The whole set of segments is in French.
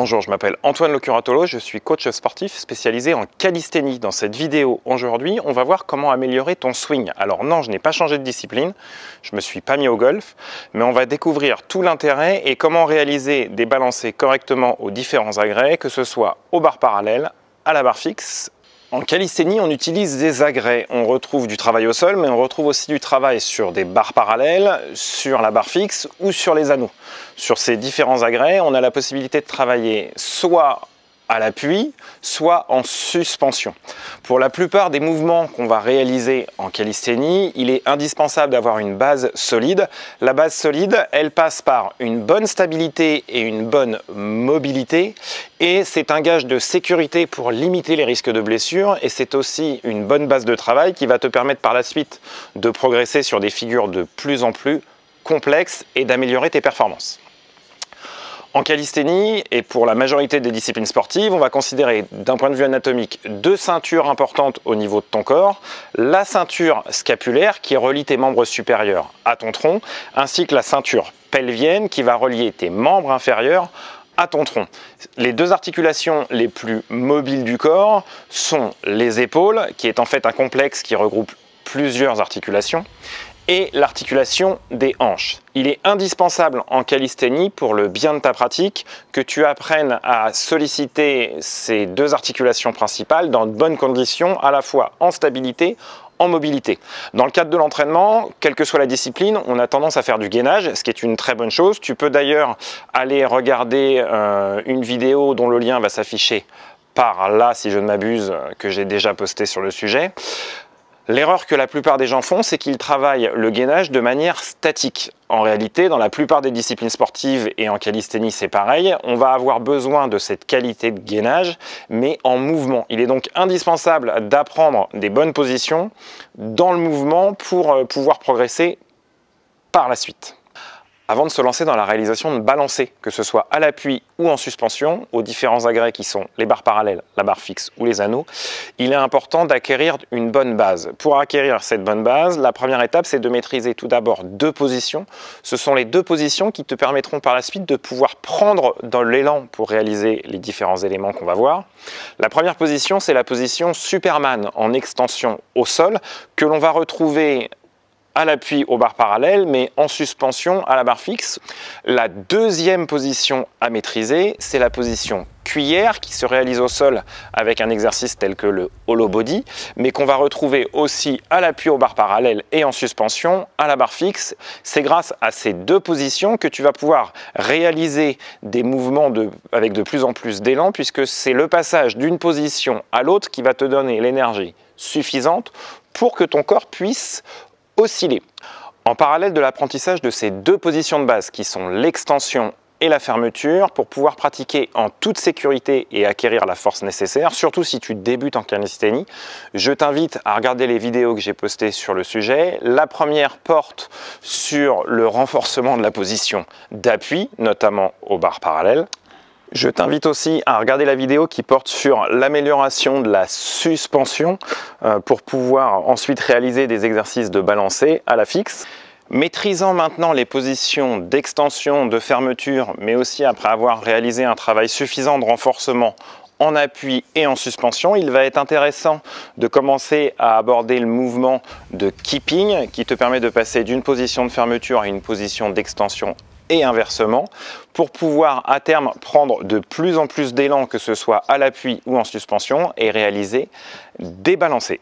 Bonjour, je m'appelle Antoine Locuratolo, je suis coach sportif spécialisé en calisthénie. Dans cette vidéo aujourd'hui, on va voir comment améliorer ton swing. Alors non, je n'ai pas changé de discipline, je ne me suis pas mis au golf, mais on va découvrir tout l'intérêt et comment réaliser des balancés correctement aux différents agrès, que ce soit aux barres parallèles, à la barre fixe. En calisthénie, on utilise des agrès. On retrouve du travail au sol, mais on retrouve aussi du travail sur des barres parallèles, sur la barre fixe ou sur les anneaux. Sur ces différents agrès, on a la possibilité de travailler soit à l'appui, soit en suspension. Pour la plupart des mouvements qu'on va réaliser en calisthénie, il est indispensable d'avoir une base solide. La base solide, elle passe par une bonne stabilité et une bonne mobilité, et c'est un gage de sécurité pour limiter les risques de blessures, et c'est aussi une bonne base de travail qui va te permettre par la suite de progresser sur des figures de plus en plus complexes et d'améliorer tes performances. En calisthénie, et pour la majorité des disciplines sportives, on va considérer d'un point de vue anatomique deux ceintures importantes au niveau de ton corps. La ceinture scapulaire qui relie tes membres supérieurs à ton tronc, ainsi que la ceinture pelvienne qui va relier tes membres inférieurs à ton tronc. Les deux articulations les plus mobiles du corps sont les épaules, qui est en fait un complexe qui regroupe plusieurs articulations, et l'articulation des hanches. Il est indispensable en calisthénie, pour le bien de ta pratique, que tu apprennes à solliciter ces deux articulations principales dans de bonnes conditions, à la fois en stabilité, en mobilité. Dans le cadre de l'entraînement, quelle que soit la discipline, on a tendance à faire du gainage, ce qui est une très bonne chose. Tu peux d'ailleurs aller regarder une vidéo dont le lien va s'afficher par là, si je ne m'abuse, que j'ai déjà posté sur le sujet. L'erreur que la plupart des gens font, c'est qu'ils travaillent le gainage de manière statique. En réalité, dans la plupart des disciplines sportives et en calisthénie, c'est pareil, on va avoir besoin de cette qualité de gainage, mais en mouvement. Il est donc indispensable d'apprendre des bonnes positions dans le mouvement pour pouvoir progresser par la suite. Avant de se lancer dans la réalisation de balancés, que ce soit à l'appui ou en suspension, aux différents agrès qui sont les barres parallèles, la barre fixe ou les anneaux, il est important d'acquérir une bonne base. Pour acquérir cette bonne base, la première étape, c'est de maîtriser tout d'abord deux positions. Ce sont les deux positions qui te permettront par la suite de pouvoir prendre dans l'élan pour réaliser les différents éléments qu'on va voir. La première position, c'est la position Superman en extension au sol, que l'on va retrouver à l'appui aux barres parallèles, mais en suspension à la barre fixe. La deuxième position à maîtriser, c'est la position cuillère qui se réalise au sol avec un exercice tel que le hollow body, mais qu'on va retrouver aussi à l'appui aux barres parallèles et en suspension à la barre fixe. C'est grâce à ces deux positions que tu vas pouvoir réaliser des mouvements avec de plus en plus d'élan, puisque c'est le passage d'une position à l'autre qui va te donner l'énergie suffisante pour que ton corps puisse osciller. En parallèle de l'apprentissage de ces deux positions de base qui sont l'extension et la fermeture, pour pouvoir pratiquer en toute sécurité et acquérir la force nécessaire, surtout si tu débutes en calisthénie, je t'invite à regarder les vidéos que j'ai postées sur le sujet. La première porte sur le renforcement de la position d'appui, notamment aux barres parallèles. Je t'invite aussi à regarder la vidéo qui porte sur l'amélioration de la suspension pour pouvoir ensuite réaliser des exercices de balancé à la fixe. Maîtrisant maintenant les positions d'extension, de fermeture, mais aussi après avoir réalisé un travail suffisant de renforcement en appui et en suspension, il va être intéressant de commencer à aborder le mouvement de keeping qui te permet de passer d'une position de fermeture à une position d'extension et inversement, pour pouvoir à terme prendre de plus en plus d'élan, que ce soit à l'appui ou en suspension, et réaliser des balancés.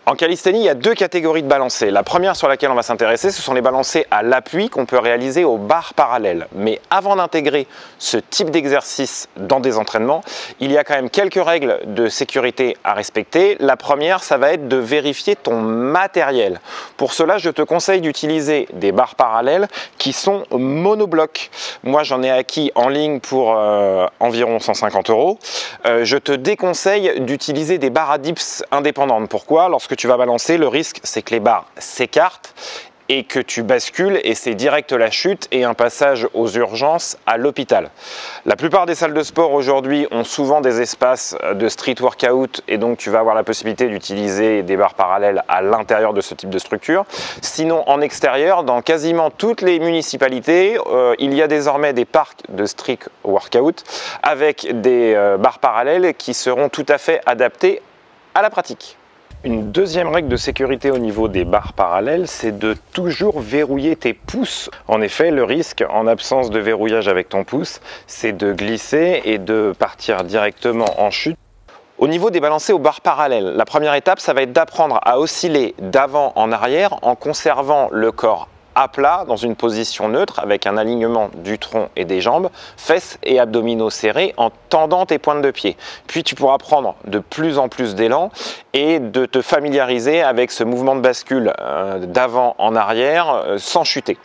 En calisthénie, il y a deux catégories de balancés. La première sur laquelle on va s'intéresser, ce sont les balancés à l'appui qu'on peut réaliser aux barres parallèles. Mais avant d'intégrer ce type d'exercice dans des entraînements, il y a quand même quelques règles de sécurité à respecter. La première, ça va être de vérifier ton matériel. Pour cela, je te conseille d'utiliser des barres parallèles qui sont monoblocs. Moi, j'en ai acquis en ligne pour environ 150 €. Je te déconseille d'utiliser des barres à dips indépendantes. Pourquoi ? Lorsque tu vas balancer, le risque, c'est que les barres s'écartent et que tu bascules et c'est direct la chute et un passage aux urgences à l'hôpital. La plupart des salles de sport aujourd'hui ont souvent des espaces de street workout et donc tu vas avoir la possibilité d'utiliser des barres parallèles à l'intérieur de ce type de structure. Sinon en extérieur, dans quasiment toutes les municipalités, il y a désormais des parcs de street workout avec des barres parallèles qui seront tout à fait adaptées à la pratique. Une deuxième règle de sécurité au niveau des barres parallèles, c'est de toujours verrouiller tes pouces. En effet, le risque en absence de verrouillage avec ton pouce, c'est de glisser et de partir directement en chute. Au niveau des balancés aux barres parallèles, la première étape, ça va être d'apprendre à osciller d'avant en arrière en conservant le corps à plat dans une position neutre avec un alignement du tronc et des jambes, fesses et abdominaux serrés en tendant tes pointes de pied. Puis tu pourras prendre de plus en plus d'élan et de te familiariser avec ce mouvement de bascule d'avant en arrière sans chuter.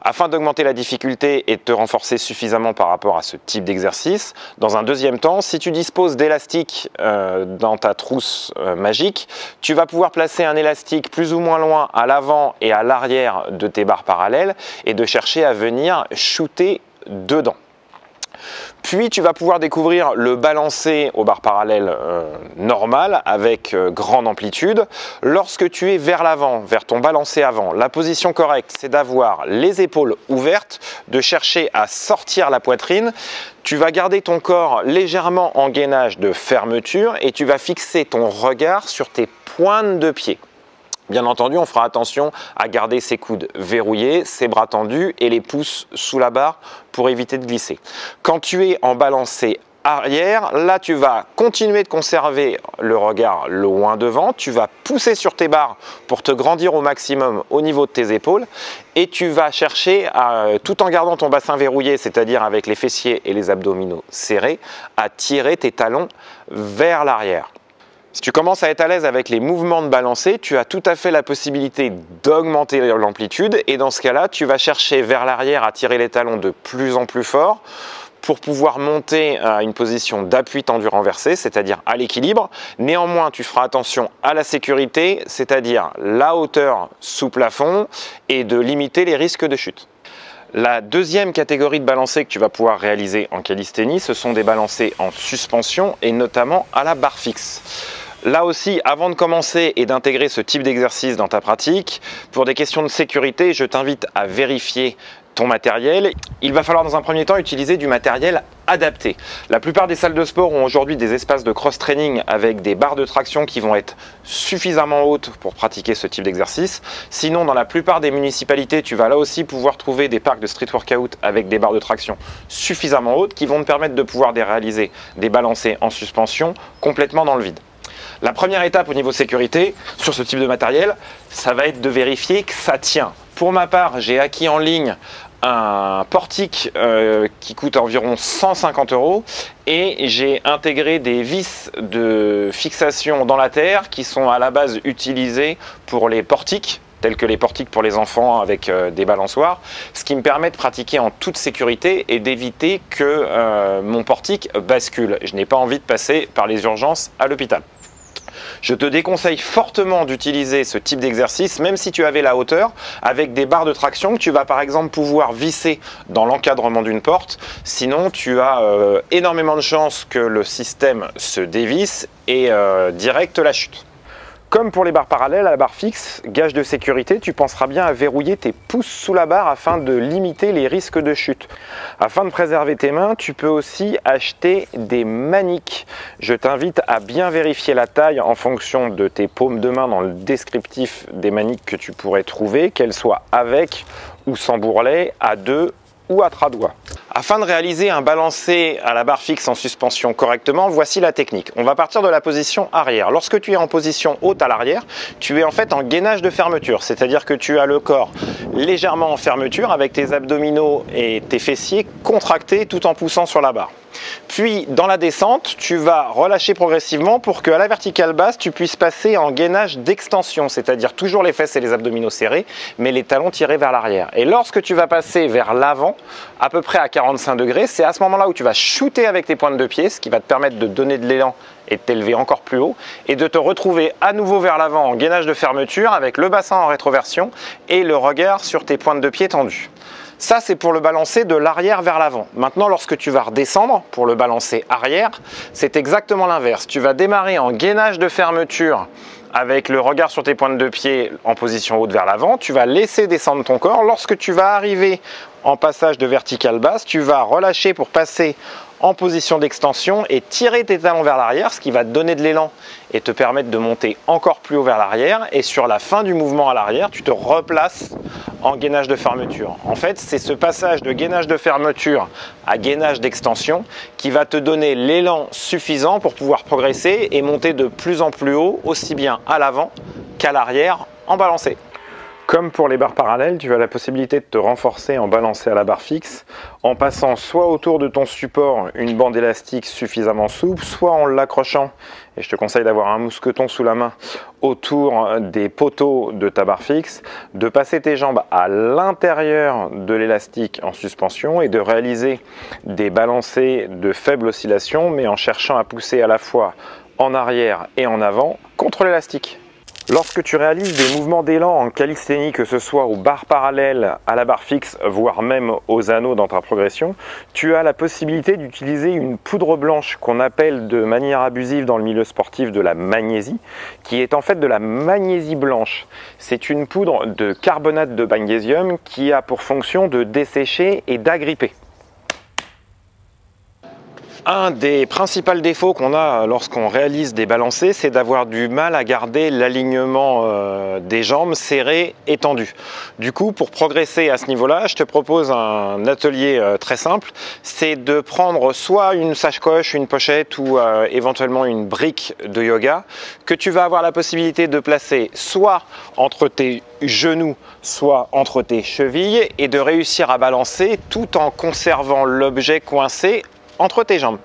Afin d'augmenter la difficulté et de te renforcer suffisamment par rapport à ce type d'exercice, dans un deuxième temps, si tu disposes d'élastiques dans ta trousse magique, tu vas pouvoir placer un élastique plus ou moins loin à l'avant et à l'arrière de tes barres parallèles et de chercher à venir shooter dedans. Puis tu vas pouvoir découvrir le balancé aux barres parallèles normal avec grande amplitude. Lorsque tu es vers l'avant, vers ton balancé avant, la position correcte c'est d'avoir les épaules ouvertes, de chercher à sortir la poitrine. Tu vas garder ton corps légèrement en gainage de fermeture et tu vas fixer ton regard sur tes pointes de pied. Bien entendu, on fera attention à garder ses coudes verrouillés, ses bras tendus et les pouces sous la barre pour éviter de glisser. Quand tu es en balancé arrière, là tu vas continuer de conserver le regard loin devant, tu vas pousser sur tes barres pour te grandir au maximum au niveau de tes épaules et tu vas chercher, tout en gardant ton bassin verrouillé, c'est-à-dire avec les fessiers et les abdominaux serrés, à tirer tes talons vers l'arrière. Si tu commences à être à l'aise avec les mouvements de balancé, tu as tout à fait la possibilité d'augmenter l'amplitude et dans ce cas-là, tu vas chercher vers l'arrière à tirer les talons de plus en plus fort pour pouvoir monter à une position d'appui tendu renversé, c'est-à-dire à l'équilibre. Néanmoins, tu feras attention à la sécurité, c'est-à-dire la hauteur sous plafond et de limiter les risques de chute. La deuxième catégorie de balancés que tu vas pouvoir réaliser en calisthénie, ce sont des balancés en suspension et notamment à la barre fixe. Là aussi, avant de commencer et d'intégrer ce type d'exercice dans ta pratique, pour des questions de sécurité, je t'invite à vérifier ton matériel. Il va falloir dans un premier temps utiliser du matériel adapté. La plupart des salles de sport ont aujourd'hui des espaces de cross-training avec des barres de traction qui vont être suffisamment hautes pour pratiquer ce type d'exercice. Sinon, dans la plupart des municipalités, tu vas là aussi pouvoir trouver des parcs de street workout avec des barres de traction suffisamment hautes qui vont te permettre de pouvoir réaliser des balancés en suspension complètement dans le vide. La première étape au niveau sécurité sur ce type de matériel, ça va être de vérifier que ça tient. Pour ma part, j'ai acquis en ligne un portique qui coûte environ 150 € et j'ai intégré des vis de fixation dans la terre qui sont à la base utilisées pour les portiques, tels que les portiques pour les enfants avec des balançoires, ce qui me permet de pratiquer en toute sécurité et d'éviter que mon portique bascule. Je n'ai pas envie de passer par les urgences à l'hôpital. Je te déconseille fortement d'utiliser ce type d'exercice, même si tu avais la hauteur, avec des barres de traction que tu vas par exemple pouvoir visser dans l'encadrement d'une porte. Sinon, tu as énormément de chances que le système se dévisse et direct la chute. Comme pour les barres parallèles à la barre fixe, gage de sécurité, tu penseras bien à verrouiller tes pouces sous la barre afin de limiter les risques de chute. Afin de préserver tes mains, tu peux aussi acheter des maniques. Je t'invite à bien vérifier la taille en fonction de tes paumes de main dans le descriptif des maniques que tu pourrais trouver, qu'elles soient avec ou sans bourrelet, à deux ou à 3 doigts. Afin de réaliser un balancé à la barre fixe en suspension correctement, voici la technique. On va partir de la position arrière. Lorsque tu es en position haute à l'arrière, tu es en fait en gainage de fermeture, c'est-à-dire que tu as le corps légèrement en fermeture avec tes abdominaux et tes fessiers contractés tout en poussant sur la barre. Puis dans la descente, tu vas relâcher progressivement pour qu'à la verticale basse, tu puisses passer en gainage d'extension, c'est-à-dire toujours les fesses et les abdominaux serrés, mais les talons tirés vers l'arrière. Et lorsque tu vas passer vers l'avant, à peu près à 45 degrés, c'est à ce moment-là où tu vas shooter avec tes pointes de pied, ce qui va te permettre de donner de l'élan et de t'élever encore plus haut et de te retrouver à nouveau vers l'avant en gainage de fermeture avec le bassin en rétroversion et le regard sur tes pointes de pied tendues. Ça, c'est pour le balancer de l'arrière vers l'avant. Maintenant, lorsque tu vas redescendre pour le balancer arrière, c'est exactement l'inverse. Tu vas démarrer en gainage de fermeture avec le regard sur tes pointes de pied en position haute vers l'avant. Tu vas laisser descendre ton corps. Lorsque tu vas arriver en passage de verticale basse, tu vas relâcher pour passer en position d'extension et tirer tes talons vers l'arrière, ce qui va te donner de l'élan et te permettre de monter encore plus haut vers l'arrière. Et sur la fin du mouvement à l'arrière, tu te replaces en gainage de fermeture. En fait, c'est ce passage de gainage de fermeture à gainage d'extension qui va te donner l'élan suffisant pour pouvoir progresser et monter de plus en plus haut, aussi bien à l'avant qu'à l'arrière en balancé. Comme pour les barres parallèles, tu as la possibilité de te renforcer en balancé à la barre fixe en passant soit autour de ton support une bande élastique suffisamment souple, soit en l'accrochant, et je te conseille d'avoir un mousqueton sous la main, autour des poteaux de ta barre fixe, de passer tes jambes à l'intérieur de l'élastique en suspension et de réaliser des balancés de faible oscillation, mais en cherchant à pousser à la fois en arrière et en avant contre l'élastique. Lorsque tu réalises des mouvements d'élan en calisthénie, que ce soit aux barres parallèles, à la barre fixe, voire même aux anneaux dans ta progression, tu as la possibilité d'utiliser une poudre blanche qu'on appelle de manière abusive dans le milieu sportif de la magnésie, qui est en fait de la magnésie blanche. C'est une poudre de carbonate de magnésium qui a pour fonction de dessécher et d'agripper. Un des principaux défauts qu'on a lorsqu'on réalise des balancés, c'est d'avoir du mal à garder l'alignement des jambes serrées et tendues. Du coup, pour progresser à ce niveau-là, je te propose un atelier très simple, c'est de prendre soit une sacoche, une pochette ou éventuellement une brique de yoga que tu vas avoir la possibilité de placer soit entre tes genoux, soit entre tes chevilles et de réussir à balancer tout en conservant l'objet coincé entre tes jambes.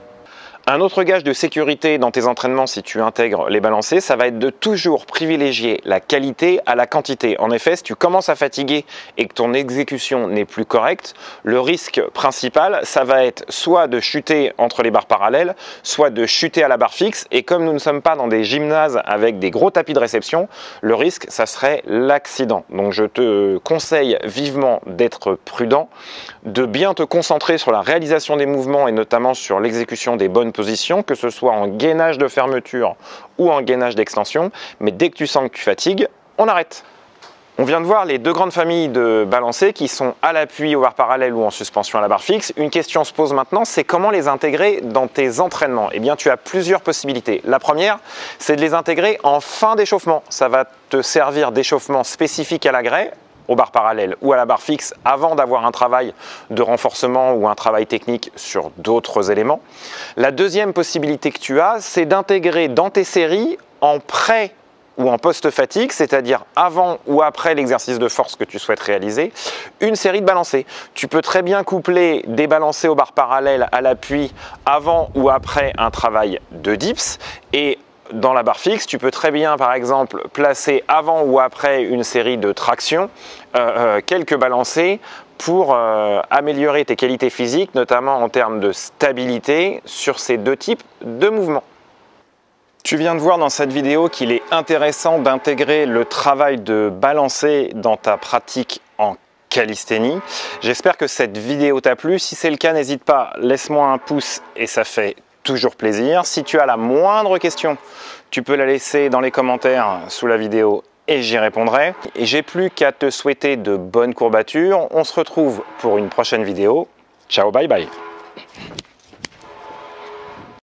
Un autre gage de sécurité dans tes entraînements si tu intègres les balancés, ça va être de toujours privilégier la qualité à la quantité. En effet, si tu commences à fatiguer et que ton exécution n'est plus correcte, le risque principal, ça va être soit de chuter entre les barres parallèles, soit de chuter à la barre fixe. Et comme nous ne sommes pas dans des gymnases avec des gros tapis de réception, le risque, ça serait l'accident. Donc je te conseille vivement d'être prudent, de bien te concentrer sur la réalisation des mouvements et notamment sur l'exécution des bonnes position, que ce soit en gainage de fermeture ou en gainage d'extension, mais dès que tu sens que tu fatigues, on arrête. On vient de voir les deux grandes familles de balancés qui sont à l'appui aux barres parallèles ou en suspension à la barre fixe. Une question se pose maintenant, c'est comment les intégrer dans tes entraînements? Eh bien, tu as plusieurs possibilités. La première, c'est de les intégrer en fin d'échauffement. Ça va te servir d'échauffement spécifique à l'agrès, aux barres parallèles ou à la barre fixe avant d'avoir un travail de renforcement ou un travail technique sur d'autres éléments. La deuxième possibilité que tu as, c'est d'intégrer dans tes séries en pré ou en post-fatigue, c'est-à-dire avant ou après l'exercice de force que tu souhaites réaliser, une série de balancés. Tu peux très bien coupler des balancés aux barres parallèles à l'appui avant ou après un travail de dips et dans la barre fixe, tu peux très bien, par exemple, placer avant ou après une série de tractions, quelques balancés pour améliorer tes qualités physiques, notamment en termes de stabilité sur ces deux types de mouvements. Tu viens de voir dans cette vidéo qu'il est intéressant d'intégrer le travail de balancé dans ta pratique en calisthénie. J'espère que cette vidéo t'a plu. Si c'est le cas, n'hésite pas, laisse-moi un pouce et ça fait toujours plaisir. Si tu as la moindre question, tu peux la laisser dans les commentaires sous la vidéo et j'y répondrai. Et j'ai plus qu'à te souhaiter de bonnes courbatures. On se retrouve pour une prochaine vidéo. Ciao, bye bye.